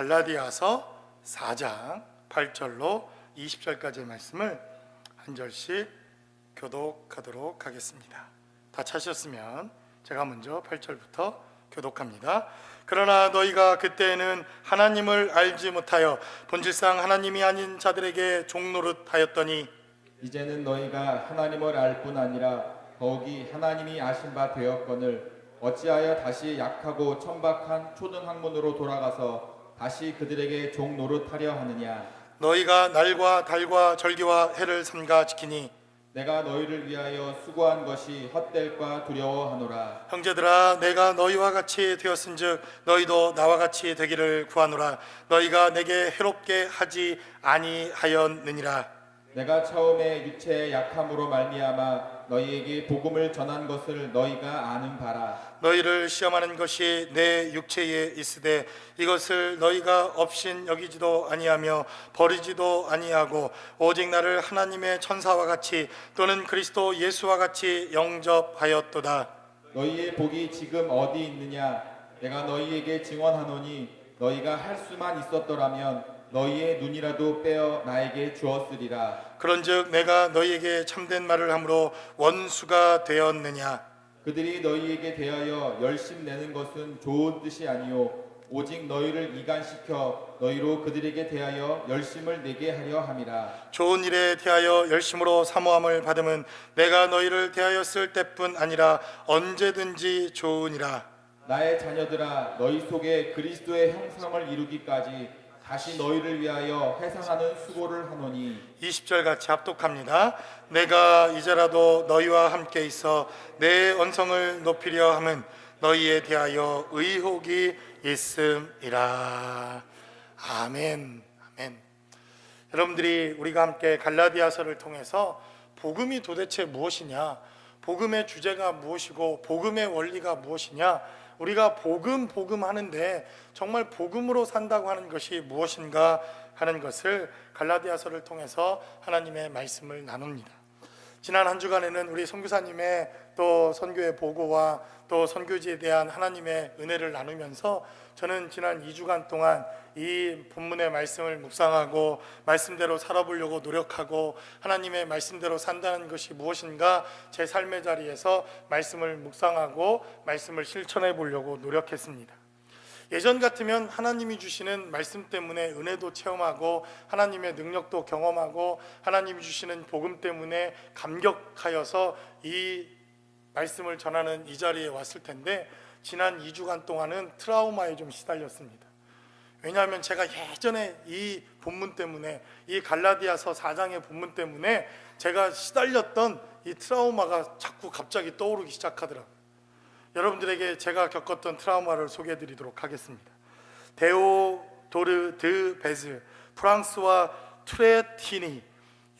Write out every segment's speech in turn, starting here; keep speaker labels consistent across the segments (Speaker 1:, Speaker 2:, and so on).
Speaker 1: 갈라디아서 4장 8절로 20절까지의 말씀을 한 절씩 교독하도록 하겠습니다. 다 찾으셨으면 제가 먼저 8절부터 교독합니다. 그러나 너희가 그때에는 하나님을 알지 못하여 본질상 하나님이 아닌 자들에게 종노릇하였더니
Speaker 2: 이제는 너희가 하나님을 알 뿐 아니라 더욱이 하나님이 아신 바 되었거늘 어찌하여 다시 약하고 천박한 초등학문으로 돌아가서 다시 그들에게 종노릇하려 하느냐.
Speaker 1: 너희가 날과 달과 절기와 해를 삼가 지키니
Speaker 2: 내가 너희를 위하여 수고한 것이 헛될까 두려워하노라.
Speaker 1: 형제들아, 내가 너희와 같이 되었은즉 너희도 나와 같이 되기를 구하노라. 너희가 내게 해롭게 하지 아니하였느니라.
Speaker 2: 내가 처음에 육체의 약함으로 말미암아 너희에게 복음을 전한 것을 너희가 아는 바라.
Speaker 1: 너희를 시험하는 것이 내 육체에 있으되 이것을 너희가 업신 여기지도 아니하며 버리지도 아니하고 오직 나를 하나님의 천사와 같이 또는 그리스도 예수와 같이 영접하였도다.
Speaker 2: 너희의 복이 지금 어디 있느냐. 내가 너희에게 증언하노니 너희가 할 수만 있었더라면 너희의 눈이라도 빼어 나에게 주었으리라.
Speaker 1: 그런즉 내가 너희에게 참된 말을 함으로 원수가 되었느냐.
Speaker 2: 그들이 너희에게 대하여 열심 내는 것은 좋은 뜻이 아니요 오직 너희를 이간시켜 너희로 그들에게 대하여 열심을 내게 하려 함이라.
Speaker 1: 좋은 일에 대하여 열심으로 사모함을 받음은 내가 너희를 대하였을 때뿐 아니라 언제든지 좋으니라.
Speaker 2: 나의 자녀들아, 너희 속에 그리스도의 형상을 이루기까지 다시 너희를 위하여 회상하는 수고를 하노니.
Speaker 1: 20절 같이 합독합니다. 내가 이제라도 너희와 함께 있어 내 언성을 높이려 함은 너희에 대하여 의혹이 있음이라. 아멘. 아멘. 여러분들이 우리가 함께 갈라디아서를 통해서 복음이 도대체 무엇이냐, 복음의 주제가 무엇이고 복음의 원리가 무엇이냐, 우리가 복음 하는데 정말 복음으로 산다고 하는 것이 무엇인가 하는 것을 갈라디아서를 통해서 하나님의 말씀을 나눕니다. 지난 한 주간에는 우리 선교사님의 또 선교의 보고와 또 선교지에 대한 하나님의 은혜를 나누면서 저는 지난 2주간 동안 이 본문의 말씀을 묵상하고 말씀대로 살아보려고 노력하고 하나님의 말씀대로 산다는 것이 무엇인가 제 삶의 자리에서 말씀을 묵상하고 말씀을 실천해 보려고 노력했습니다. 예전 같으면 하나님이 주시는 말씀 때문에 은혜도 체험하고 하나님의 능력도 경험하고 하나님이 주시는 복음 때문에 감격하여서 이 말씀을 전하는 이 자리에 왔을 텐데 지난 2주간 동안은 트라우마에 좀 시달렸습니다. 왜냐하면 제가 예전에 이 본문 때문에 이 갈라디아서 4장의 본문 때문에 제가 시달렸던 이 트라우마가 자꾸 갑자기 떠오르기 시작하더라고요. 여러분들에게 제가 겪었던 트라우마를 소개해 드리도록 하겠습니다. 데오도르 드 베즈, 프랑스와 트레티니,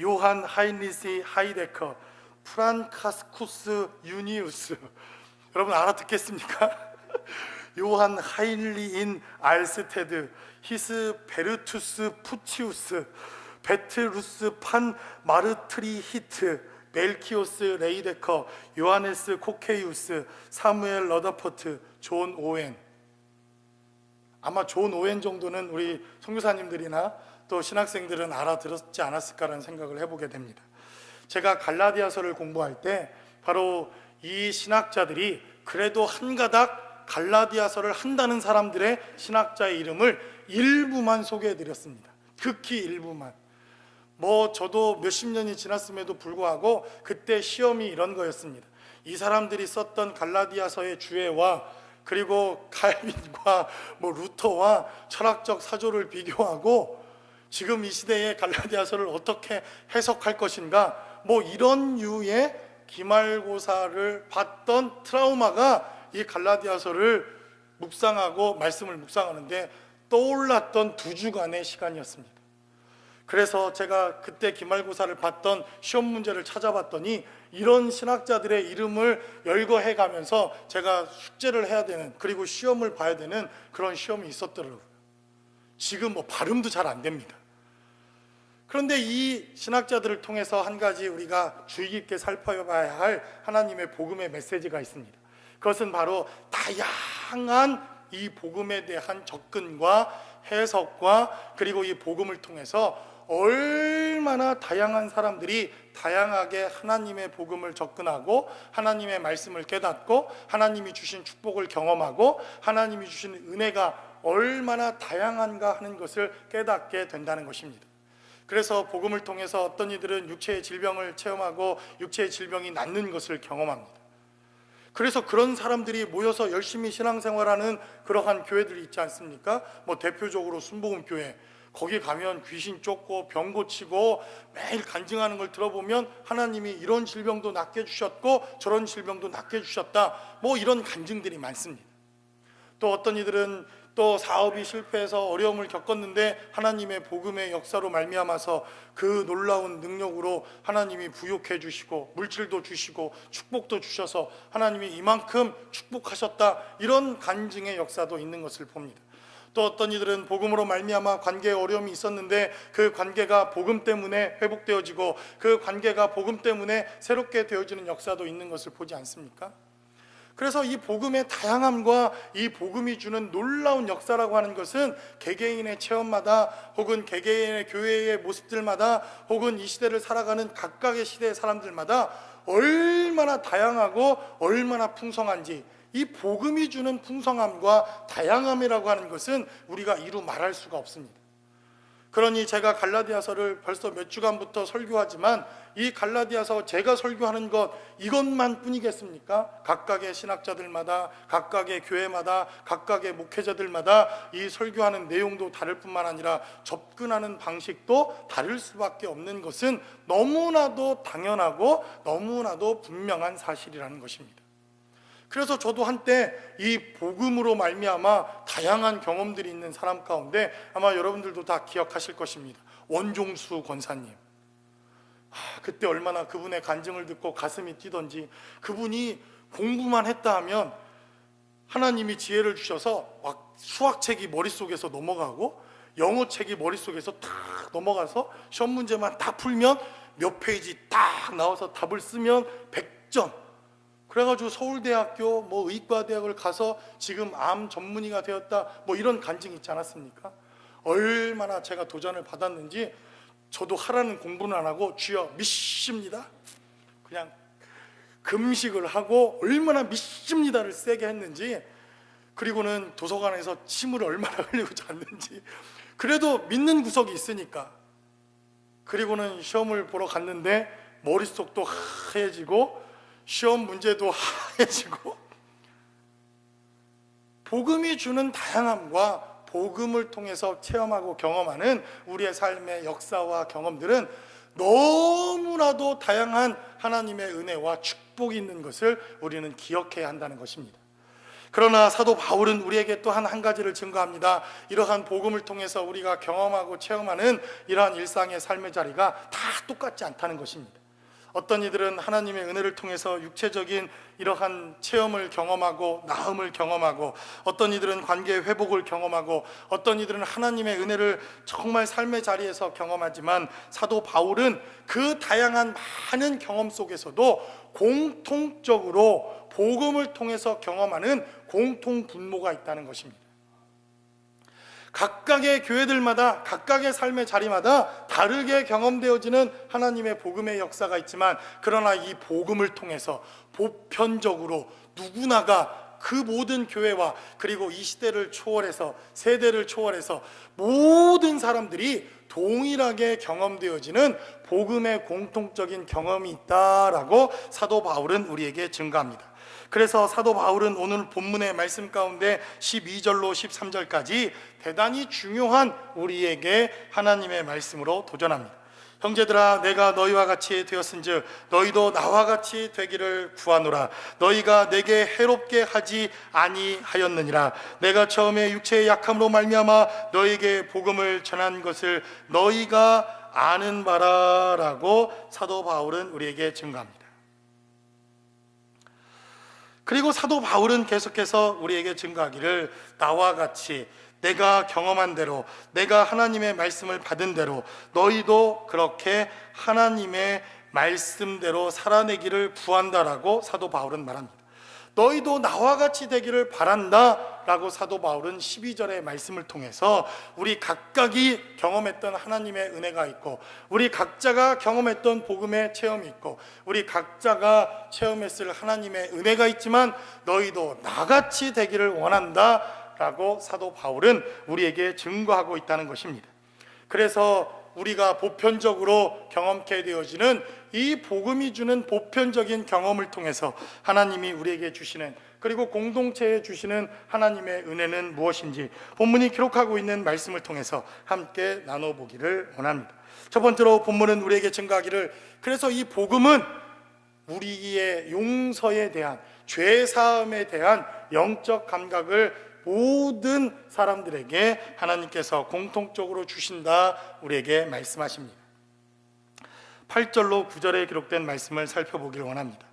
Speaker 1: 요한 하인리시 하이데커, 프란카스쿠스 유니우스, 여러분 알아듣겠습니까? 요한 하인리인 알스테드, 히스베르투스 푸치우스, 베트루스 판 마르트리 히트, 멜키오스 레이데커, 요하네스 코케이우스, 사무엘 러더포트, 존 오웬. 아마 존 오웬 정도는 우리 선교사님들이나 또 신학생들은 알아들었지 않았을까라는 생각을 해보게 됩니다. 제가 갈라디아서를 공부할 때 바로 이 신학자들이 그래도 한 가닥 갈라디아서를 한다는 사람들의 신학자의 이름을 일부만 소개해 드렸습니다. 극히 일부만. 저도 몇십 년이 지났음에도 불구하고 그때 시험이 이런 거였습니다. 이 사람들이 썼던 갈라디아서의 주해와 그리고 칼빈과 루터와 철학적 사조를 비교하고 지금 이 시대의 갈라디아서를 어떻게 해석할 것인가, 이런 류의 기말고사를 받던 트라우마가 이 갈라디아서를 묵상하고 말씀을 묵상하는데 떠올랐던 2주간의 시간이었습니다. 그래서 제가 그때 기말고사를 봤던 시험 문제를 찾아봤더니 이런 신학자들의 이름을 열거해 가면서 제가 숙제를 해야 되는, 그리고 시험을 봐야 되는 그런 시험이 있었더라고요. 지금 발음도 잘 안 됩니다. 그런데 이 신학자들을 통해서 한 가지 우리가 주의 깊게 살펴봐야 할 하나님의 복음의 메시지가 있습니다. 그것은 바로 다양한 이 복음에 대한 접근과 해석과 그리고 이 복음을 통해서 얼마나 다양한 사람들이 다양하게 하나님의 복음을 접근하고 하나님의 말씀을 깨닫고 하나님이 주신 축복을 경험하고 하나님이 주신 은혜가 얼마나 다양한가 하는 것을 깨닫게 된다는 것입니다. 그래서 복음을 통해서 어떤 이들은 육체의 질병을 체험하고 육체의 질병이 낫는 것을 경험합니다. 그래서 그런 사람들이 모여서 열심히 신앙생활하는 그러한 교회들이 있지 않습니까? 대표적으로 순복음교회, 거기 가면 귀신 쫓고 병 고치고 매일 간증하는 걸 들어보면 하나님이 이런 질병도 낫게 해주셨고 저런 질병도 낫게 해주셨다, 이런 간증들이 많습니다. 또 어떤 이들은 또 사업이 실패해서 어려움을 겪었는데 하나님의 복음의 역사로 말미암아서 그 놀라운 능력으로 하나님이 부욕해 주시고 물질도 주시고 축복도 주셔서 하나님이 이만큼 축복하셨다, 이런 간증의 역사도 있는 것을 봅니다. 또 어떤 이들은 복음으로 말미암아 관계에 어려움이 있었는데 그 관계가 복음 때문에 회복되어지고 그 관계가 복음 때문에 새롭게 되어지는 역사도 있는 것을 보지 않습니까? 그래서 이 복음의 다양함과 이 복음이 주는 놀라운 역사라고 하는 것은 개개인의 체험마다 혹은 개개인의 교회의 모습들마다 혹은 이 시대를 살아가는 각각의 시대의 사람들마다 얼마나 다양하고 얼마나 풍성한지, 이 복음이 주는 풍성함과 다양함이라고 하는 것은 우리가 이루 말할 수가 없습니다. 그러니 제가 갈라디아서를 벌써 몇 주간부터 설교하지만 이 갈라디아서 제가 설교하는 것 이것만 뿐이겠습니까? 각각의 신학자들마다 각각의 교회마다 각각의 목회자들마다 이 설교하는 내용도 다를 뿐만 아니라 접근하는 방식도 다를 수밖에 없는 것은 너무나도 당연하고 너무나도 분명한 사실이라는 것입니다. 그래서 저도 한때 이 복음으로 말미암아 다양한 경험들이 있는 사람 가운데 아마 여러분들도 다 기억하실 것입니다. 원종수 권사님, 그때 얼마나 그분의 간증을 듣고 가슴이 뛰던지. 그분이 공부만 했다 하면 하나님이 지혜를 주셔서 막 수학책이 머릿속에서 넘어가고 영어책이 머릿속에서 탁 넘어가서 시험 문제만 딱 풀면 몇 페이지 딱 나와서 답을 쓰면 100점. 그래가지고 서울대학교 의과대학을 가서 지금 암 전문의가 되었다, 이런 간증이 있지 않았습니까? 얼마나 제가 도전을 받았는지 저도 하라는 공부는 안 하고 주여 믿습니다, 그냥 금식을 하고 얼마나 믿습니다를 세게 했는지, 그리고는 도서관에서 침을 얼마나 흘리고 잤는지, 그래도 믿는 구석이 있으니까. 그리고는 시험을 보러 갔는데 머릿속도 하얘지고 시험 문제도 하얘지고. 복음이 주는 다양함과 복음을 통해서 체험하고 경험하는 우리의 삶의 역사와 경험들은 너무나도 다양한 하나님의 은혜와 축복이 있는 것을 우리는 기억해야 한다는 것입니다. 그러나 사도 바울은 우리에게 또 한 가지를 증거합니다. 이러한 복음을 통해서 우리가 경험하고 체험하는 이러한 일상의 삶의 자리가 다 똑같지 않다는 것입니다. 어떤 이들은 하나님의 은혜를 통해서 육체적인 이러한 체험을 경험하고 나음을 경험하고, 어떤 이들은 관계의 회복을 경험하고, 어떤 이들은 하나님의 은혜를 정말 삶의 자리에서 경험하지만 사도 바울은 그 다양한 많은 경험 속에서도 공통적으로 복음을 통해서 경험하는 공통 분모가 있다는 것입니다. 각각의 교회들마다 각각의 삶의 자리마다 다르게 경험되어지는 하나님의 복음의 역사가 있지만, 그러나 이 복음을 통해서 보편적으로 누구나가 그 모든 교회와 그리고 이 시대를 초월해서 세대를 초월해서 모든 사람들이 동일하게 경험되어지는 복음의 공통적인 경험이 있다라고 사도 바울은 우리에게 증거합니다. 그래서 사도 바울은 오늘 본문의 말씀 가운데 12절로 13절까지 대단히 중요한 우리에게 하나님의 말씀으로 도전합니다. 형제들아, 내가 너희와 같이 되었은즉 너희도 나와 같이 되기를 구하노라. 너희가 내게 해롭게 하지 아니하였느니라. 내가 처음에 육체의 약함으로 말미암아 너희에게 복음을 전한 것을 너희가 아는 바라라고 사도 바울은 우리에게 증거합니다. 그리고 사도 바울은 계속해서 우리에게 증거하기를 나와 같이 내가 경험한 대로, 내가 하나님의 말씀을 받은 대로 너희도 그렇게 하나님의 말씀대로 살아내기를 구한다라고 사도 바울은 말합니다. 너희도 나와 같이 되기를 바란다 라고 사도 바울은 12절의 말씀을 통해서 우리 각각이 경험했던 하나님의 은혜가 있고, 우리 각자가 경험했던 복음의 체험이 있고, 우리 각자가 체험했을 하나님의 은혜가 있지만 너희도 나같이 되기를 원한다 라고 사도 바울은 우리에게 증거하고 있다는 것입니다. 그래서 우리가 보편적으로 경험케 되어지는 이 복음이 주는 보편적인 경험을 통해서 하나님이 우리에게 주시는, 그리고 공동체에 주시는 하나님의 은혜는 무엇인지 본문이 기록하고 있는 말씀을 통해서 함께 나눠보기를 원합니다. 첫 번째로 본문은 우리에게 증거하기를, 그래서 이 복음은 우리의 용서에 대한, 죄 사함에 대한 영적 감각을 모든 사람들에게 하나님께서 공통적으로 주신다 우리에게 말씀하십니다. 8절로 9절에 기록된 말씀을 살펴보기를 원합니다.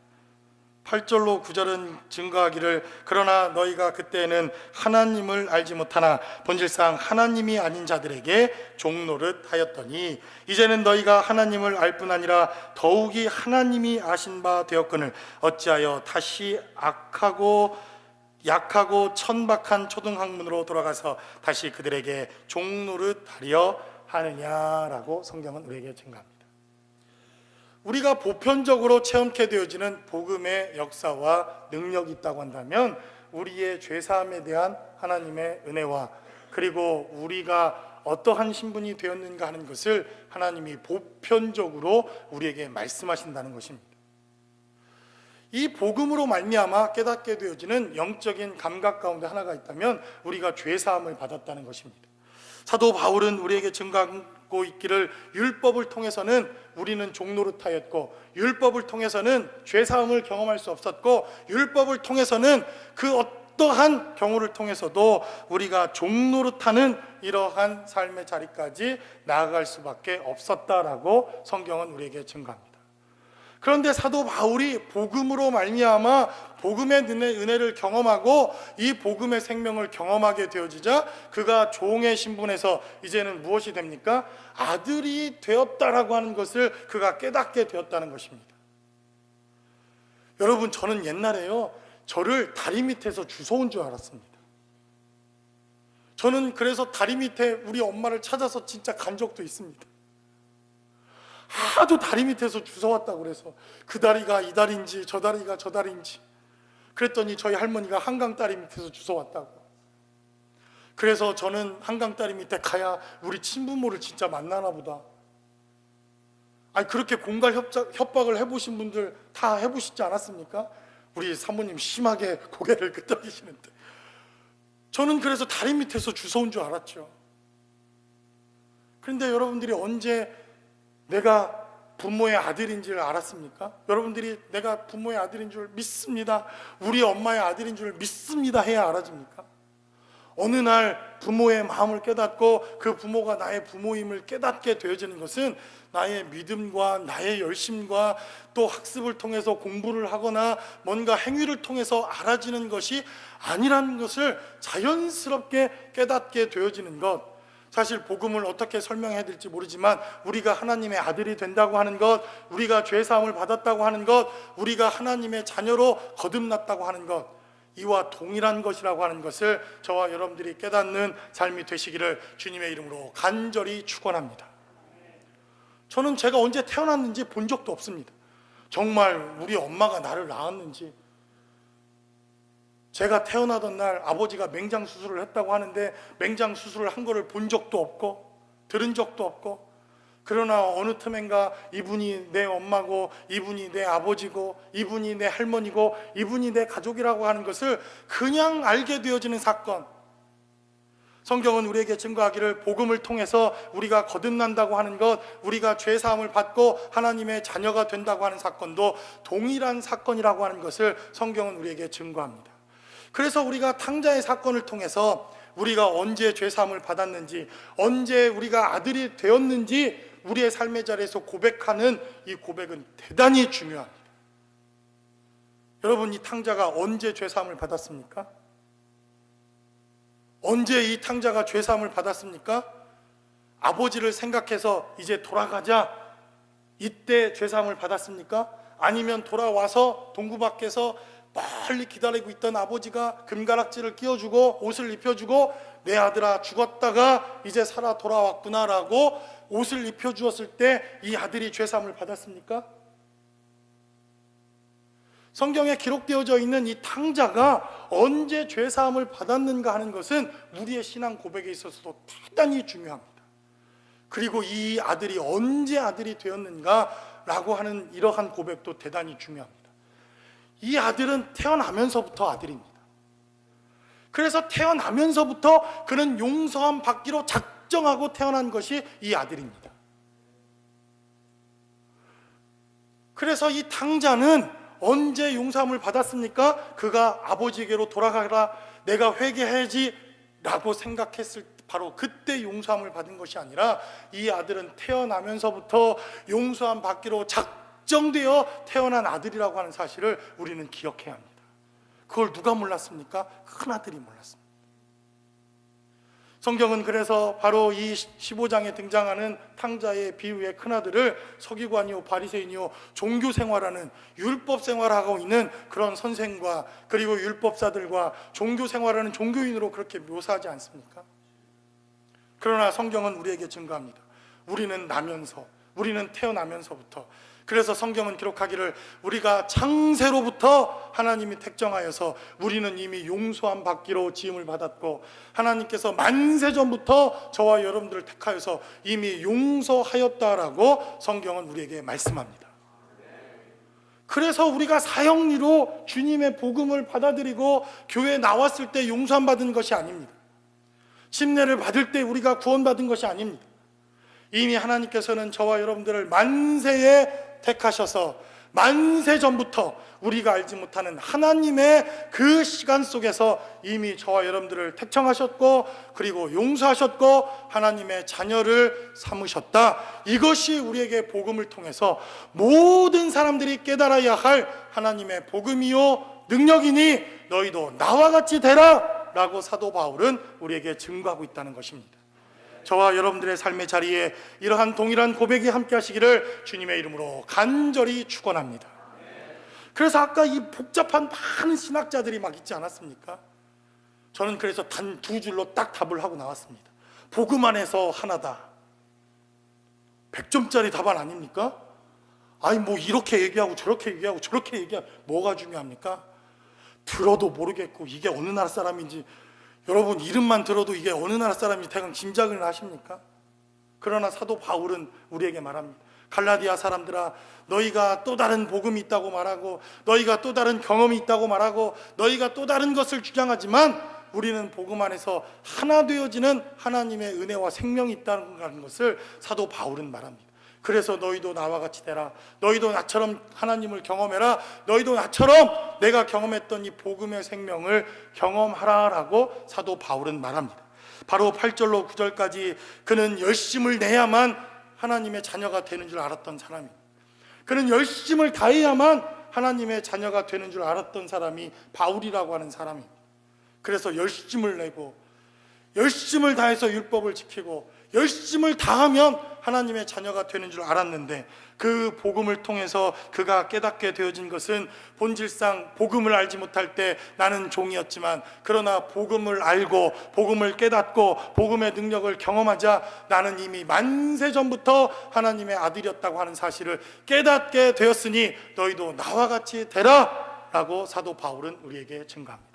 Speaker 1: 8절로 9절은 증거하기를, 그러나 너희가 그때는 하나님을 알지 못하나 본질상 하나님이 아닌 자들에게 종노릇 하였더니 이제는 너희가 하나님을 알 뿐 아니라 더욱이 하나님이 아신 바 되었거늘 어찌하여 다시 약하고 천박한 초등학문으로 돌아가서 다시 그들에게 종노릇 하려 하느냐라고 성경은 우리에게 증거합니다. 우리가 보편적으로 체험케 되어지는 복음의 역사와 능력이 있다고 한다면 우리의 죄사함에 대한 하나님의 은혜와, 그리고 우리가 어떠한 신분이 되었는가 하는 것을 하나님이 보편적으로 우리에게 말씀하신다는 것입니다. 이 복음으로 말미암아 깨닫게 되어지는 영적인 감각 가운데 하나가 있다면 우리가 죄사함을 받았다는 것입니다. 사도 바울은 우리에게 증거하고 있기를, 율법을 통해서는 우리는 종노릇하였고, 율법을 통해서는 죄사함을 경험할 수 없었고, 율법을 통해서는 그 어떠한 경우를 통해서도 우리가 종노릇하는 이러한 삶의 자리까지 나아갈 수밖에 없었다라고 성경은 우리에게 증거합니다. 그런데 사도 바울이 복음으로 말미암아 복음의 은혜를 경험하고 이 복음의 생명을 경험하게 되어지자 그가 종의 신분에서 이제는 무엇이 됩니까? 아들이 되었다라고 하는 것을 그가 깨닫게 되었다는 것입니다. 여러분, 저는 옛날에요, 저를 다리 밑에서 주워온 줄 알았습니다. 저는 그래서 다리 밑에 우리 엄마를 찾아서 진짜 간 적도 있습니다. 하도 다리 밑에서 주워왔다고 그래서 그 다리가 이 다리인지 저 다리가 저 다리인지, 그랬더니 저희 할머니가 한강 다리 밑에서 주워왔다고. 그래서 저는 한강 다리 밑에 가야 우리 친부모를 진짜 만나나 보다. 아니, 그렇게 공갈 협박을 해보신 분들 다 해보시지 않았습니까? 우리 사모님 심하게 고개를 끄덕이시는데, 저는 그래서 다리 밑에서 주워온 줄 알았죠. 그런데 여러분들이 언제 내가 부모의 아들인 줄 알았습니까? 여러분들이 내가 부모의 아들인 줄 믿습니다, 우리 엄마의 아들인 줄 믿습니다 해야 알아집니까? 어느 날 부모의 마음을 깨닫고 그 부모가 나의 부모임을 깨닫게 되어지는 것은 나의 믿음과 나의 열심과 또 학습을 통해서 공부를 하거나 뭔가 행위를 통해서 알아지는 것이 아니라는 것을 자연스럽게 깨닫게 되어지는 것. 사실 복음을 어떻게 설명해야 될지 모르지만 우리가 하나님의 아들이 된다고 하는 것, 우리가 죄사함을 받았다고 하는 것, 우리가 하나님의 자녀로 거듭났다고 하는 것, 이와 동일한 것이라고 하는 것을 저와 여러분들이 깨닫는 삶이 되시기를 주님의 이름으로 간절히 축원합니다. 저는 제가 언제 태어났는지 본 적도 없습니다. 정말 우리 엄마가 나를 낳았는지, 제가 태어나던 날 아버지가 맹장 수술을 했다고 하는데 맹장 수술을 한 거를 본 적도 없고 들은 적도 없고, 그러나 어느 틈엔가 이분이 내 엄마고 이분이 내 아버지고 이분이 내 할머니고 이분이 내 가족이라고 하는 것을 그냥 알게 되어지는 사건. 성경은 우리에게 증거하기를 복음을 통해서 우리가 거듭난다고 하는 것, 우리가 죄사함을 받고 하나님의 자녀가 된다고 하는 사건도 동일한 사건이라고 하는 것을 성경은 우리에게 증거합니다. 그래서 우리가 탕자의 사건을 통해서 우리가 언제 죄사함을 받았는지, 언제 우리가 아들이 되었는지 우리의 삶의 자리에서 고백하는 이 고백은 대단히 중요합니다. 여러분, 이 탕자가 언제 죄사함을 받았습니까? 언제 이 탕자가 죄사함을 받았습니까? 아버지를 생각해서 이제 돌아가자, 이때 죄사함을 받았습니까? 아니면 돌아와서 동구 밖에서 멀리 기다리고 있던 아버지가 금가락지를 끼워주고 옷을 입혀주고 내 아들아 죽었다가 이제 살아 돌아왔구나라고 옷을 입혀주었을 때 이 아들이 죄사함을 받았습니까? 성경에 기록되어져 있는 이 탕자가 언제 죄사함을 받았는가 하는 것은 우리의 신앙 고백에 있어서도 대단히 중요합니다. 그리고 이 아들이 언제 아들이 되었는가라고 하는 이러한 고백도 대단히 중요합니다. 이 아들은 태어나면서부터 아들입니다. 그래서 태어나면서부터 그는 용서함 받기로 작정하고 태어난 것이 이 아들입니다. 그래서 이 탕자는 언제 용서함을 받았습니까? 그가 아버지에게로 돌아가라, 내가 회개해야지 라고 생각했을 때 바로 그때 용서함을 받은 것이 아니라 이 아들은 태어나면서부터 용서함 받기로 작정되어 태어난 아들이라고 하는 사실을 우리는 기억해야 합니다. 그걸 누가 몰랐습니까? 큰아들이 몰랐습니다. 성경은 그래서 바로 이 15장에 등장하는 탕자의 비유의 큰아들을 서기관이요 바리새인이요 종교 생활하는 율법 생활하고 있는 그런 선생과 그리고 율법사들과 종교 생활하는 종교인으로 그렇게 묘사하지 않습니까? 그러나 성경은 우리에게 증거합니다. 우리는 태어나면서부터, 그래서 성경은 기록하기를 우리가 창세로부터 하나님이 택정하여서 우리는 이미 용서함 받기로 지음을 받았고 하나님께서 만세 전부터 저와 여러분들을 택하여서 이미 용서하였다라고 성경은 우리에게 말씀합니다. 그래서 우리가 사형리로 주님의 복음을 받아들이고 교회에 나왔을 때 용서함 받은 것이 아닙니다. 침례를 받을 때 우리가 구원받은 것이 아닙니다. 이미 하나님께서는 저와 여러분들을 만세에 택하셔서 만세 전부터 우리가 알지 못하는 하나님의 그 시간 속에서 이미 저와 여러분들을 택정하셨고 그리고 용서하셨고 하나님의 자녀를 삼으셨다. 이것이 우리에게 복음을 통해서 모든 사람들이 깨달아야 할 하나님의 복음이요 능력이니 너희도 나와 같이 되라 라고 사도 바울은 우리에게 증거하고 있다는 것입니다. 저와 여러분들의 삶의 자리에 이러한 동일한 고백이 함께 하시기를 주님의 이름으로 간절히 축원합니다. 그래서 아까 이 복잡한 많은 신학자들이 막 있지 않았습니까? 저는 그래서 단 두 줄로 딱 답을 하고 나왔습니다. 복음 안에서 하나다. 100점짜리 답안 아닙니까? 아니 뭐 이렇게 얘기하고 저렇게 얘기하고 저렇게 얘기하고 뭐가 중요합니까? 들어도 모르겠고 이게 어느 나라 사람인지 여러분 이름만 들어도 이게 어느 나라 사람인지 대강 짐작을 하십니까? 그러나 사도 바울은 우리에게 말합니다. 갈라디아 사람들아, 너희가 또 다른 복음이 있다고 말하고 너희가 또 다른 경험이 있다고 말하고 너희가 또 다른 것을 주장하지만 우리는 복음 안에서 하나 되어지는 하나님의 은혜와 생명이 있다는 것을 사도 바울은 말합니다. 그래서 너희도 나와 같이 되라. 너희도 나처럼 하나님을 경험해라. 너희도 나처럼 내가 경험했던 이 복음의 생명을 경험하라라고 사도 바울은 말합니다. 바로 8절로 9절까지 그는 열심을 내야만 하나님의 자녀가 되는 줄 알았던 사람입니다. 그는 열심을 다해야만 하나님의 자녀가 되는 줄 알았던 사람이 바울이라고 하는 사람입니다. 그래서 열심을 내고 열심을 다해서 율법을 지키고 열심을 다하면 하나님의 자녀가 되는 줄 알았는데 그 복음을 통해서 그가 깨닫게 되어진 것은 본질상 복음을 알지 못할 때 나는 종이었지만 그러나 복음을 알고 복음을 깨닫고 복음의 능력을 경험하자 나는 이미 만세 전부터 하나님의 아들이었다고 하는 사실을 깨닫게 되었으니 너희도 나와 같이 되라 라고 사도 바울은 우리에게 증거합니다.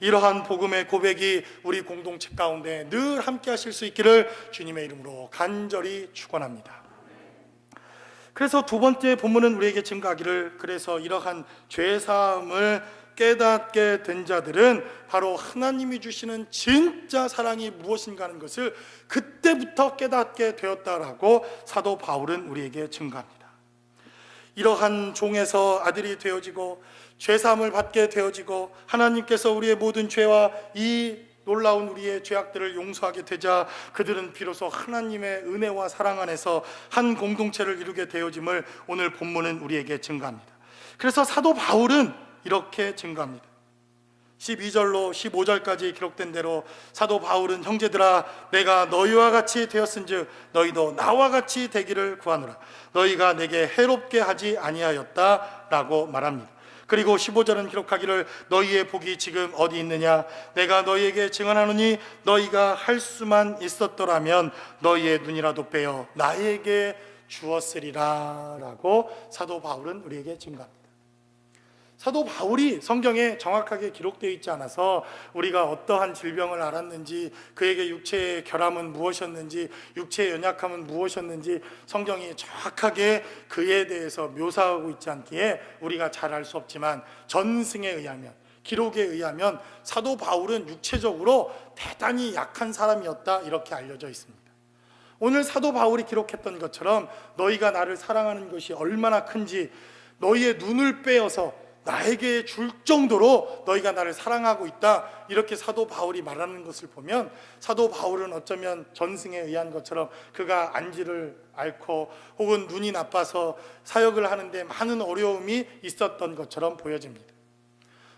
Speaker 1: 이러한 복음의 고백이 우리 공동체 가운데 늘 함께 하실 수 있기를 주님의 이름으로 간절히 축원합니다. 그래서 두 번째 본문은 우리에게 증거하기를 그래서 이러한 죄사함을 깨닫게 된 자들은 바로 하나님이 주시는 진짜 사랑이 무엇인가 하는 것을 그때부터 깨닫게 되었다라고 사도 바울은 우리에게 증거합니다. 이러한 종에서 아들이 되어지고 죄사함을 받게 되어지고 하나님께서 우리의 모든 죄와 이 놀라운 우리의 죄악들을 용서하게 되자 그들은 비로소 하나님의 은혜와 사랑 안에서 한 공동체를 이루게 되어짐을 오늘 본문은 우리에게 증거합니다. 그래서 사도 바울은 이렇게 증거합니다. 12절로 15절까지 기록된 대로 사도 바울은 형제들아 내가 너희와 같이 되었은즉 너희도 나와 같이 되기를 구하노라. 너희가 내게 해롭게 하지 아니하였다라고 말합니다. 그리고 15절은 기록하기를 너희의 복이 지금 어디 있느냐 내가 너희에게 증언하노니 너희가 할 수만 있었더라면 너희의 눈이라도 빼어 나에게 주었으리라 라고 사도 바울은 우리에게 증거합니다. 사도 바울이 성경에 정확하게 기록되어 있지 않아서 우리가 어떠한 질병을 앓았는지, 그에게 육체의 결함은 무엇이었는지, 육체의 연약함은 무엇이었는지 성경이 정확하게 그에 대해서 묘사하고 있지 않기에 우리가 잘 알 수 없지만, 전승에 의하면, 기록에 의하면 사도 바울은 육체적으로 대단히 약한 사람이었다 이렇게 알려져 있습니다. 오늘 사도 바울이 기록했던 것처럼 너희가 나를 사랑하는 것이 얼마나 큰지 너희의 눈을 빼어서 나에게 줄 정도로 너희가 나를 사랑하고 있다, 이렇게 사도 바울이 말하는 것을 보면 사도 바울은 어쩌면 전승에 의한 것처럼 그가 안지를 앓고 혹은 눈이 나빠서 사역을 하는데 많은 어려움이 있었던 것처럼 보여집니다.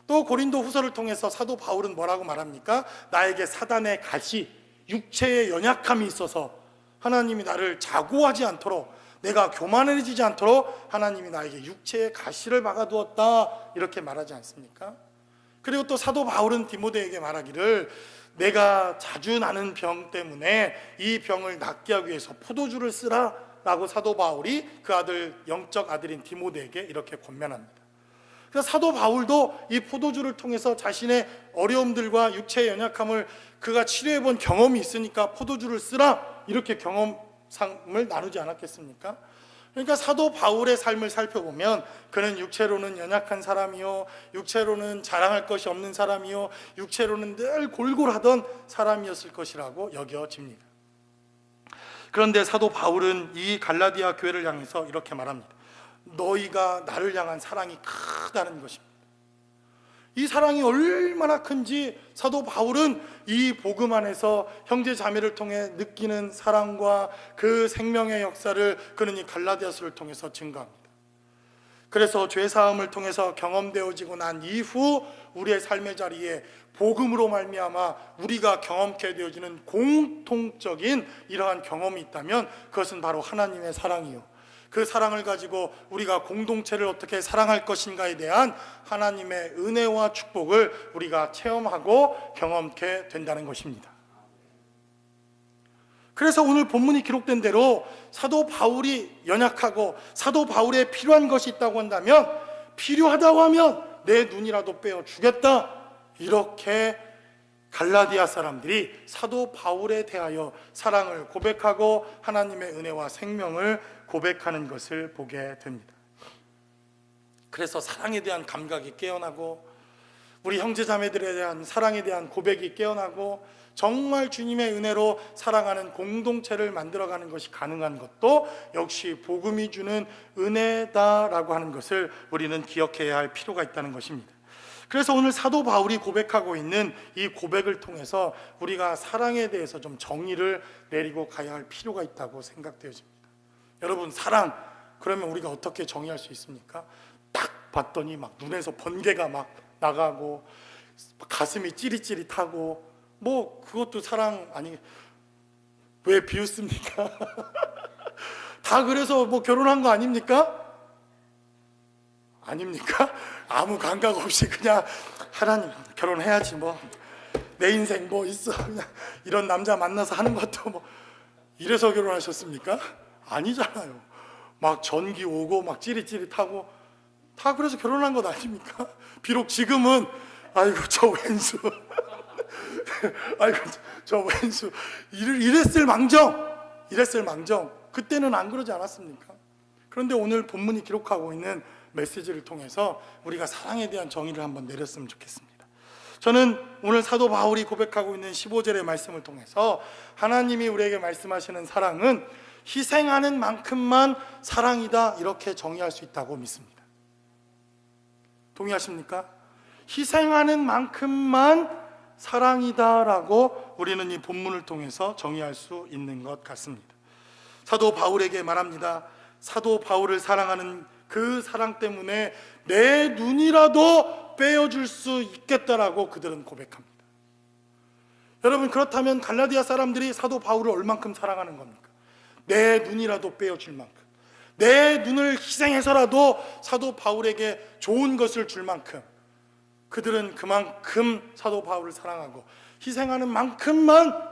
Speaker 1: 또 고린도 후서를 통해서 사도 바울은 뭐라고 말합니까? 나에게 사단의 가시, 육체의 연약함이 있어서 하나님이 나를 자고하지 않도록, 내가 교만해지지 않도록 하나님이 나에게 육체의 가시를 박아두었다, 이렇게 말하지 않습니까? 그리고 또 사도 바울은 디모데에게 말하기를 내가 자주 나는 병 때문에 이 병을 낫게 하기 위해서 포도주를 쓰라 라고 사도 바울이 그 아들, 영적 아들인 디모데에게 이렇게 권면합니다. 그래서 사도 바울도 이 포도주를 통해서 자신의 어려움들과 육체의 연약함을 그가 치료해 본 경험이 있으니까 포도주를 쓰라, 이렇게 경험상을 나누지 않았겠습니까? 그러니까 사도 바울의 삶을 살펴보면 그는 육체로는 연약한 사람이요, 육체로는 자랑할 것이 없는 사람이요, 육체로는 늘 골골하던 사람이었을 것이라고 여겨집니다. 그런데 사도 바울은 이 갈라디아 교회를 향해서 이렇게 말합니다. 너희가 나를 향한 사랑이 크다는 것입니다. 이 사랑이 얼마나 큰지 사도 바울은 이 복음 안에서 형제 자매를 통해 느끼는 사랑과 그 생명의 역사를 그는 이 갈라디아서를 통해서 증거합니다. 그래서 죄사함을 통해서 경험되어지고 난 이후 우리의 삶의 자리에 복음으로 말미암아 우리가 경험케 되어지는 공통적인 이러한 경험이 있다면 그것은 바로 하나님의 사랑이요, 그 사랑을 가지고 우리가 공동체를 어떻게 사랑할 것인가에 대한 하나님의 은혜와 축복을 우리가 체험하고 경험케 된다는 것입니다. 그래서 오늘 본문이 기록된 대로 사도 바울이 연약하고 사도 바울에 필요한 것이 있다고 한다면, 필요하다고 하면 내 눈이라도 빼어 주겠다, 이렇게 갈라디아 사람들이 사도 바울에 대하여 사랑을 고백하고 하나님의 은혜와 생명을 고백하는 것을 보게 됩니다. 그래서 사랑에 대한 감각이 깨어나고 우리 형제자매들에 대한 사랑에 대한 고백이 깨어나고 정말 주님의 은혜로 사랑하는 공동체를 만들어가는 것이 가능한 것도 역시 복음이 주는 은혜다라고 하는 것을 우리는 기억해야 할 필요가 있다는 것입니다. 그래서 오늘 사도 바울이 고백하고 있는 이 고백을 통해서 우리가 사랑에 대해서 좀 정의를 내리고 가야 할 필요가 있다고 생각되어집니다. 여러분, 사랑 그러면 우리가 어떻게 정의할 수 있습니까? 딱 봤더니 막 눈에서 번개가 막 나가고 가슴이 찌릿찌릿하고, 뭐 그것도 사랑 아니, 왜 비웃습니까? 다 그래서 뭐 결혼한 거 아닙니까? 아닙니까? 아무 감각 없이 그냥 하나님 결혼해야지, 뭐 내 인생 뭐 있어, 그냥 이런 남자 만나서 하는 것도 뭐 이래서 결혼하셨습니까? 아니잖아요. 막 전기 오고 막 찌릿찌릿하고 다 그래서 결혼한 것 아닙니까? 비록 지금은 아이고 저 왼수 아이고 저 왼수 이랬을 망정 그때는 안 그러지 않았습니까? 그런데 오늘 본문이 기록하고 있는 메시지를 통해서 우리가 사랑에 대한 정의를 한번 내렸으면 좋겠습니다. 저는 오늘 사도 바울이 고백하고 있는 15절의 말씀을 통해서 하나님이 우리에게 말씀하시는 사랑은 희생하는 만큼만 사랑이다, 이렇게 정의할 수 있다고 믿습니다. 동의하십니까? 희생하는 만큼만 사랑이다라고 우리는 이 본문을 통해서 정의할 수 있는 것 같습니다. 사도 바울에게 말합니다. 사도 바울을 사랑하는 그 사랑 때문에 내 눈이라도 빼어줄 수 있겠다라고 그들은 고백합니다. 여러분, 그렇다면 갈라디아 사람들이 사도 바울을 얼만큼 사랑하는 겁니까? 내 눈이라도 빼어줄 만큼, 내 눈을 희생해서라도 사도 바울에게 좋은 것을 줄 만큼 그들은 그만큼 사도 바울을 사랑하고 희생하는 만큼만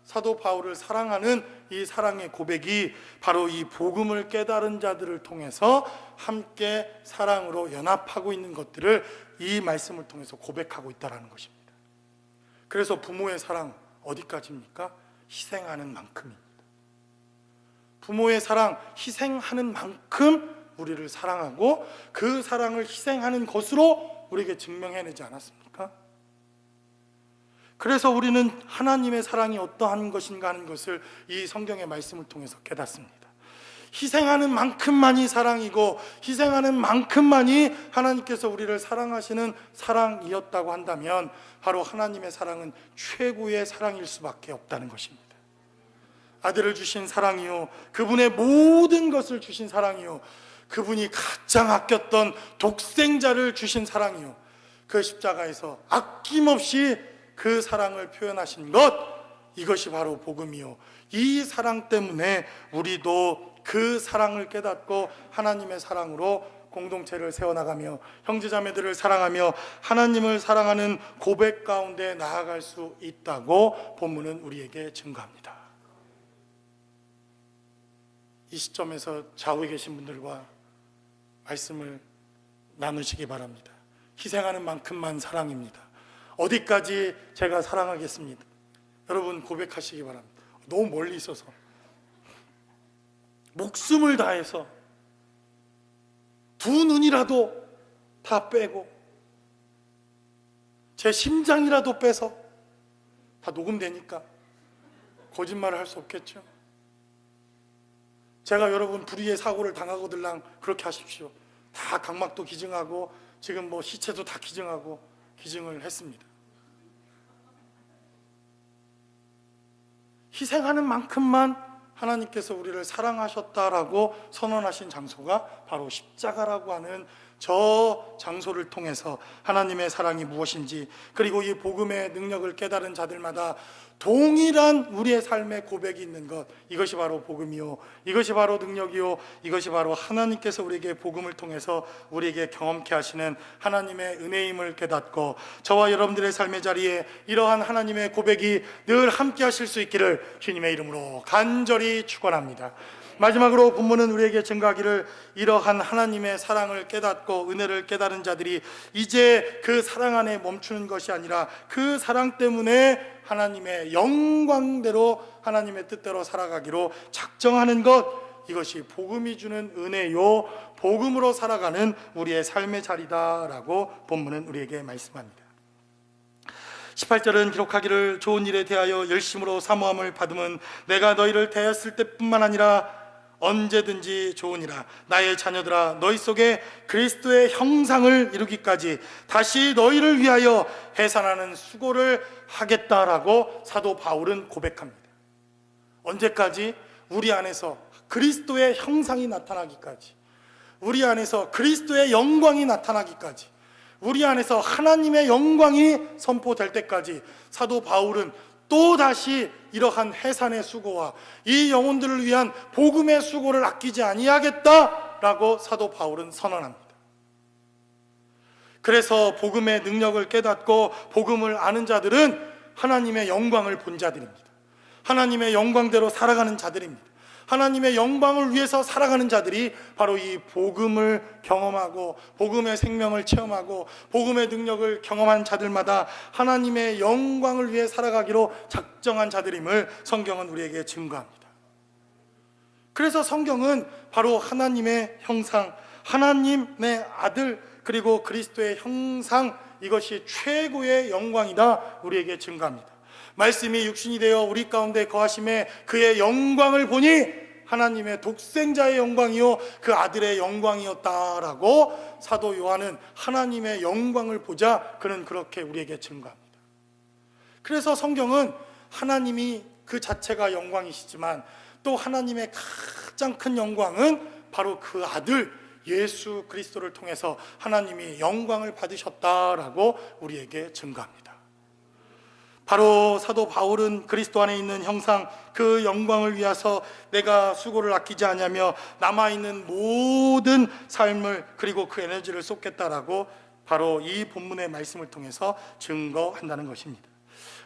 Speaker 1: 사도 바울을 사랑하는 이 사랑의 고백이 바로 이 복음을 깨달은 자들을 통해서 함께 사랑으로 연합하고 있는 것들을 이 말씀을 통해서 고백하고 있다는 것입니다. 그래서 부모의 사랑 어디까지입니까? 희생하는 만큼입니다. 부모의 사랑, 희생하는 만큼 우리를 사랑하고 그 사랑을 희생하는 것으로 우리에게 증명해내지 않았습니까? 그래서 우리는 하나님의 사랑이 어떠한 것인가 하는 것을 이 성경의 말씀을 통해서 깨닫습니다. 희생하는 만큼만이 사랑이고 희생하는 만큼만이 하나님께서 우리를 사랑하시는 사랑이었다고 한다면 바로 하나님의 사랑은 최고의 사랑일 수밖에 없다는 것입니다. 아들을 주신 사랑이요, 그분의 모든 것을 주신 사랑이요, 그분이 가장 아꼈던 독생자를 주신 사랑이요, 그 십자가에서 아낌없이 그 사랑을 표현하신 것, 이것이 바로 복음이요, 이 사랑 때문에 우리도 그 사랑을 깨닫고 하나님의 사랑으로 공동체를 세워나가며 형제자매들을 사랑하며 하나님을 사랑하는 고백 가운데 나아갈 수 있다고 본문은 우리에게 증거합니다. 이 시점에서 좌우에 계신 분들과 말씀을 나누시기 바랍니다. 희생하는 만큼만 사랑입니다. 어디까지 제가 사랑하겠습니다. 여러분 고백하시기 바랍니다. 너무 멀리 있어서 목숨을 다해서 두 눈이라도 다 빼고 제 심장이라도 빼서, 다 녹음되니까 거짓말을 할 수 없겠죠. 제가 여러분 불의의 사고를 당하고들랑 그렇게 하십시오. 다 각막도 기증하고 지금 뭐 시체도 다 기증하고 기증을 했습니다. 희생하는 만큼만 하나님께서 우리를 사랑하셨다라고 선언하신 장소가 바로 십자가라고 하는 저 장소를 통해서 하나님의 사랑이 무엇인지, 그리고 이 복음의 능력을 깨달은 자들마다 동일한 우리의 삶의 고백이 있는 것, 이것이 바로 복음이요, 이것이 바로 능력이요, 이것이 바로 하나님께서 우리에게 복음을 통해서 우리에게 경험케 하시는 하나님의 은혜임을 깨닫고 저와 여러분들의 삶의 자리에 이러한 하나님의 고백이 늘 함께 하실 수 있기를 주님의 이름으로 간절히 축원합니다. 마지막으로 본문은 우리에게 증거하기를 이러한 하나님의 사랑을 깨닫고 은혜를 깨달은 자들이 이제 그 사랑 안에 멈추는 것이 아니라 그 사랑 때문에 하나님의 영광대로 하나님의 뜻대로 살아가기로 작정하는 것, 이것이 복음이 주는 은혜요, 복음으로 살아가는 우리의 삶의 자리다라고 본문은 우리에게 말씀합니다. 18절은 기록하기를 좋은 일에 대하여 열심으로 사모함을 받음은 내가 너희를 대하였을 때뿐만 아니라 언제든지 좋으니라. 나의 자녀들아, 너희 속에 그리스도의 형상을 이루기까지 다시 너희를 위하여 해산하는 수고를 하겠다라고 사도 바울은 고백합니다. 언제까지? 우리 안에서 그리스도의 형상이 나타나기까지, 우리 안에서 그리스도의 영광이 나타나기까지, 우리 안에서 하나님의 영광이 선포될 때까지 사도 바울은 또다시 이러한 해산의 수고와 이 영혼들을 위한 복음의 수고를 아끼지 아니하겠다라고 사도 바울은 선언합니다. 그래서 복음의 능력을 깨닫고 복음을 아는 자들은 하나님의 영광을 본 자들입니다. 하나님의 영광대로 살아가는 자들입니다. 하나님의 영광을 위해서 살아가는 자들이 바로 이 복음을 경험하고 복음의 생명을 체험하고 복음의 능력을 경험한 자들마다 하나님의 영광을 위해 살아가기로 작정한 자들임을 성경은 우리에게 증거합니다. 그래서 성경은 바로 하나님의 형상, 하나님의 아들, 그리고 그리스도의 형상, 이것이 최고의 영광이다 우리에게 증거합니다. 말씀이 육신이 되어 우리 가운데 거하심에 그의 영광을 보니 하나님의 독생자의 영광이요 그 아들의 영광이었다라고 사도 요한은 하나님의 영광을 보자 그는 그렇게 우리에게 증거합니다. 그래서 성경은 하나님이 그 자체가 영광이시지만 또 하나님의 가장 큰 영광은 바로 그 아들 예수 그리스도를 통해서 하나님이 영광을 받으셨다라고 우리에게 증거합니다. 바로 사도 바울은 그리스도 안에 있는 형상 그 영광을 위해서 내가 수고를 아끼지 않으며 남아있는 모든 삶을 그리고 그 에너지를 쏟겠다라고 바로 이 본문의 말씀을 통해서 증거한다는 것입니다.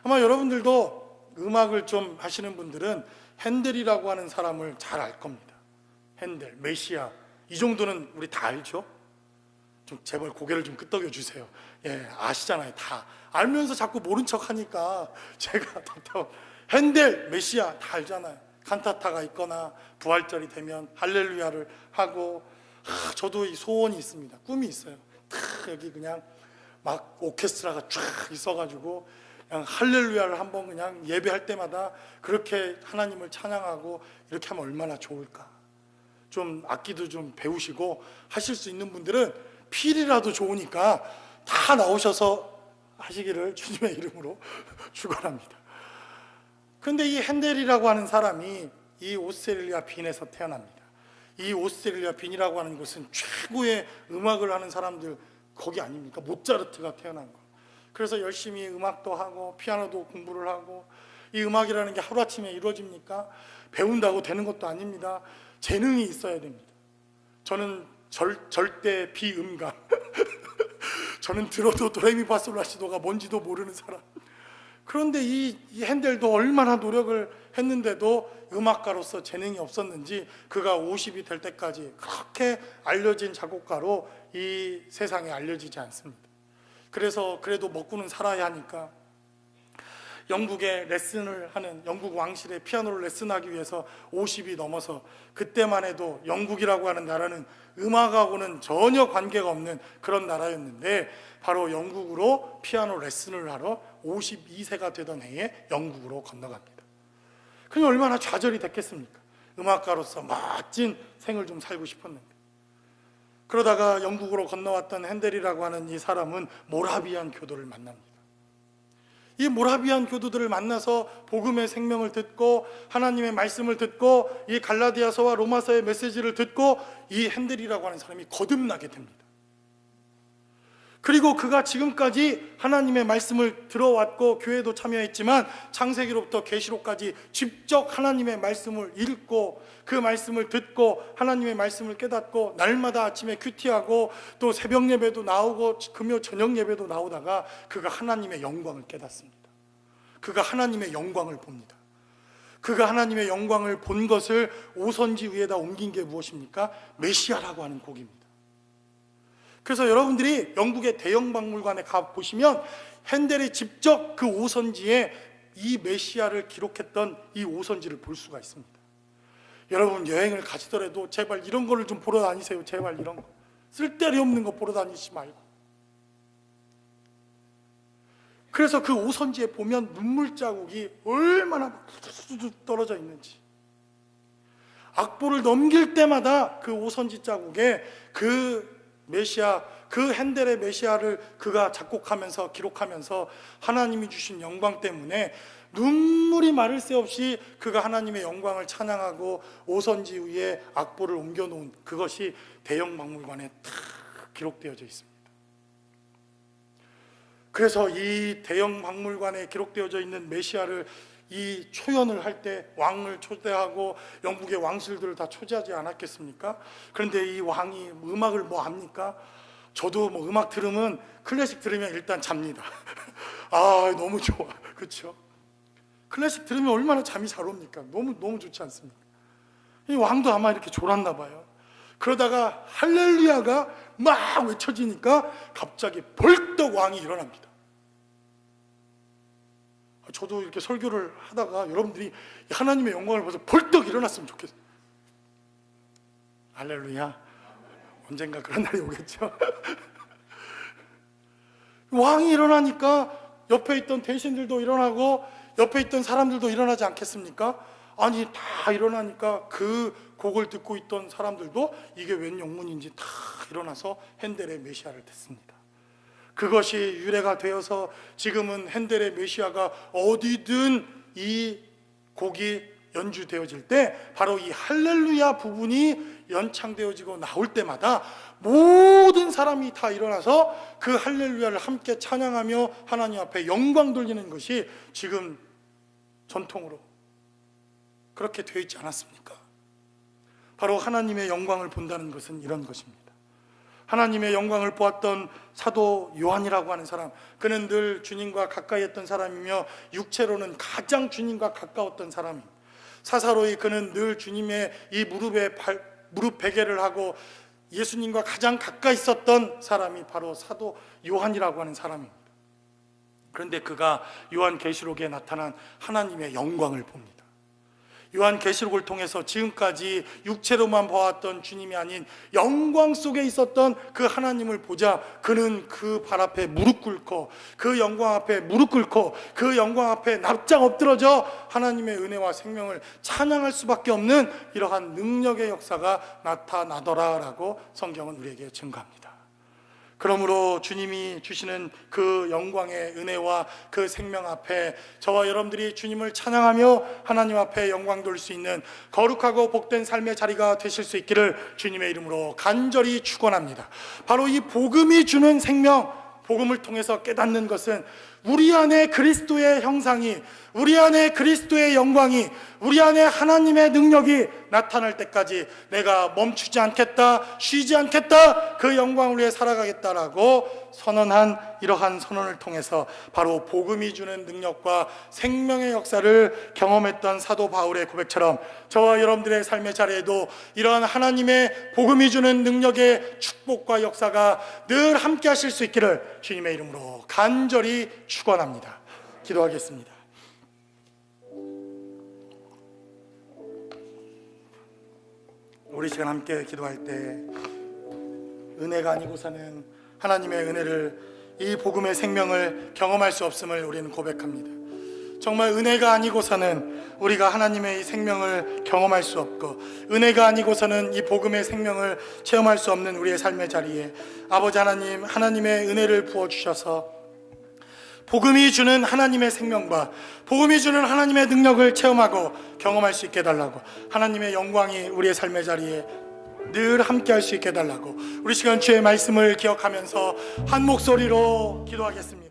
Speaker 1: 아마 여러분들도 음악을 좀 하시는 분들은 핸델이라고 하는 사람을 잘 알 겁니다. 핸델, 메시아, 이 정도는 우리 다 알죠? 좀 제발 고개를 좀 끄덕여 주세요. 예, 아시잖아요. 다 알면서 자꾸 모른 척 하니까 제가 답답. 핸델, 메시아 다 알잖아요. 칸타타가 있거나 부활절이 되면 할렐루야를 하고, 저도 이 소원이 있습니다. 꿈이 있어요. 여기 그냥 막 오케스트라가 쫙 있어가지고 그냥 할렐루야를 한번 그냥 예배할 때마다 그렇게 하나님을 찬양하고 이렇게 하면 얼마나 좋을까. 좀 악기도 좀 배우시고 하실 수 있는 분들은 필이라도 좋으니까 다 나오셔서 하시기를 주님의 이름으로 축원합니다. 그런데 이 핸델이라고 하는 사람이 이 오스트레일리아 빈에서 태어납니다. 이 오스트레일리아 빈이라고 하는 곳은 최고의 음악을 하는 사람들 거기 아닙니까? 모차르트가 태어난 거. 그래서 열심히 음악도 하고 피아노도 공부를 하고, 이 음악이라는 게 하루아침에 이루어집니까? 배운다고 되는 것도 아닙니다. 재능이 있어야 됩니다. 저는 절대 비음감 저는 들어도 도레미파솔라시도가 뭔지도 모르는 사람. 그런데 이 핸델도 얼마나 노력을 했는데도 음악가로서 재능이 없었는지 그가 50이 될 때까지 그렇게 알려진 작곡가로 이 세상에 알려지지 않습니다. 그래서 그래도 먹고는 살아야 하니까 영국에 레슨을 하는, 영국 왕실에 피아노를 레슨하기 위해서 50이 넘어서, 그때만 해도 영국이라고 하는 나라는 음악하고는 전혀 관계가 없는 그런 나라였는데 바로 영국으로 피아노 레슨을 하러 52세가 되던 해에 영국으로 건너갑니다. 그게 얼마나 좌절이 됐겠습니까? 음악가로서 멋진 생을 좀 살고 싶었는데. 그러다가 영국으로 건너왔던 핸델이라고 하는 이 사람은 모라비안 교도를 만납니다. 이 모라비안 교도들을 만나서 복음의 생명을 듣고 하나님의 말씀을 듣고 이 갈라디아서와 로마서의 메시지를 듣고 이 핸델이라고 하는 사람이 거듭나게 됩니다. 그리고 그가 지금까지 하나님의 말씀을 들어왔고 교회도 참여했지만 창세기로부터 계시록까지 직접 하나님의 말씀을 읽고 그 말씀을 듣고 하나님의 말씀을 깨닫고 날마다 아침에 큐티하고 또 새벽 예배도 나오고 금요 저녁 예배도 나오다가 그가 하나님의 영광을 깨닫습니다. 그가 하나님의 영광을 봅니다. 그가 하나님의 영광을 본 것을 오선지 위에다 옮긴 게 무엇입니까? 메시아라고 하는 곡입니다. 그래서 여러분들이 영국의 대형 박물관에 가 보시면 핸델이 직접 그 오선지에 이 메시아를 기록했던 이 오선지를 볼 수가 있습니다. 여러분 여행을 가시더라도 제발 이런 거를 좀 보러 다니세요. 제발 이런 거 쓸데리 없는 거 보러 다니지 말고. 그래서 그 오선지에 보면 눈물 자국이 얼마나 쑥쑥 떨어져 있는지, 악보를 넘길 때마다 그 오선지 자국에 그 메시아, 그 핸델의 메시아를 그가 작곡하면서 기록하면서 하나님이 주신 영광 때문에 눈물이 마를 새 없이 그가 하나님의 영광을 찬양하고 오선지 위에 악보를 옮겨놓은 그것이 대형 박물관에 다 기록되어져 있습니다. 그래서 이 대형 박물관에 기록되어져 있는 메시아를 이 초연을 할 때 왕을 초대하고 영국의 왕실들을 다 초대하지 않았겠습니까? 그런데 이 왕이 음악을 뭐 합니까? 저도 뭐 음악 들으면, 클래식 들으면 일단 잡니다. 아 너무 좋아, 그렇죠? 클래식 들으면 얼마나 잠이 잘 옵니까? 너무 좋지 않습니까? 이 왕도 아마 이렇게 졸았나 봐요. 그러다가 할렐루야가 막 외쳐지니까 갑자기 벌떡 왕이 일어납니다. 저도 이렇게 설교를 하다가 여러분들이 하나님의 영광을 봐서 벌떡 일어났으면 좋겠어요. 할렐루야. 언젠가 그런 날이 오겠죠. 왕이 일어나니까 옆에 있던 대신들도 일어나고 옆에 있던 사람들도 일어나지 않겠습니까? 아니 다 일어나니까 그 곡을 듣고 있던 사람들도 이게 웬 영문인지 다 일어나서 핸델의 메시아를 듣습니다. 그것이 유래가 되어서 지금은 핸델의 메시아가 어디든 이 곡이 연주되어질 때 바로 이 할렐루야 부분이 연창되어지고 나올 때마다 모든 사람이 다 일어나서 그 할렐루야를 함께 찬양하며 하나님 앞에 영광 돌리는 것이 지금 전통으로 그렇게 되어 있지 않았습니까? 바로 하나님의 영광을 본다는 것은 이런 것입니다. 하나님의 영광을 보았던 사도 요한이라고 하는 사람, 그는 늘 주님과 가까이 했던 사람이며 육체로는 가장 주님과 가까웠던 사람입니다. 사사로이 그는 늘 주님의 이 무릎 베개를 하고 예수님과 가장 가까이 있었던 사람이 바로 사도 요한이라고 하는 사람입니다. 그런데 그가 요한계시록에 나타난 하나님의 영광을 봅니다. 요한계시록을 통해서 지금까지 육체로만 보았던 주님이 아닌 영광 속에 있었던 그 하나님을 보자 그는 그 발 앞에 무릎 꿇고 그 영광 앞에 무릎 꿇고 그 영광 앞에 납작 엎드러져 하나님의 은혜와 생명을 찬양할 수밖에 없는 이러한 능력의 역사가 나타나더라라고 성경은 우리에게 증거합니다. 그러므로 주님이 주시는 그 영광의 은혜와 그 생명 앞에 저와 여러분들이 주님을 찬양하며 하나님 앞에 영광 돌릴 수 있는 거룩하고 복된 삶의 자리가 되실 수 있기를 주님의 이름으로 간절히 축원합니다. 바로 이 복음이 주는 생명, 복음을 통해서 깨닫는 것은 우리 안에 그리스도의 형상이, 우리 안에 그리스도의 영광이, 우리 안에 하나님의 능력이 나타날 때까지 내가 멈추지 않겠다, 쉬지 않겠다, 그 영광을 위해 살아가겠다라고 선언한 이러한 선언을 통해서 바로 복음이 주는 능력과 생명의 역사를 경험했던 사도 바울의 고백처럼 저와 여러분들의 삶의 자리에도 이러한 하나님의 복음이 주는 능력의 축복과 역사가 늘 함께 하실 수 있기를 주님의 이름으로 간절히 축원합니다. 기도하겠습니다. 우리 시간 함께 기도할 때 은혜가 아니고서는 하나님의 은혜를, 이 복음의 생명을 경험할 수 없음을 우리는 고백합니다. 정말 은혜가 아니고서는 우리가 하나님의 이 생명을 경험할 수 없고, 은혜가 아니고서는 이 복음의 생명을 체험할 수 없는 우리의 삶의 자리에 아버지 하나님, 하나님의 은혜를 부어주셔서 복음이 주는 하나님의 생명과 복음이 주는 하나님의 능력을 체험하고 경험할 수 있게 해달라고, 하나님의 영광이 우리의 삶의 자리에 늘 함께 할 수 있게 해달라고 우리 시간 주의 말씀을 기억하면서 한 목소리로 기도하겠습니다.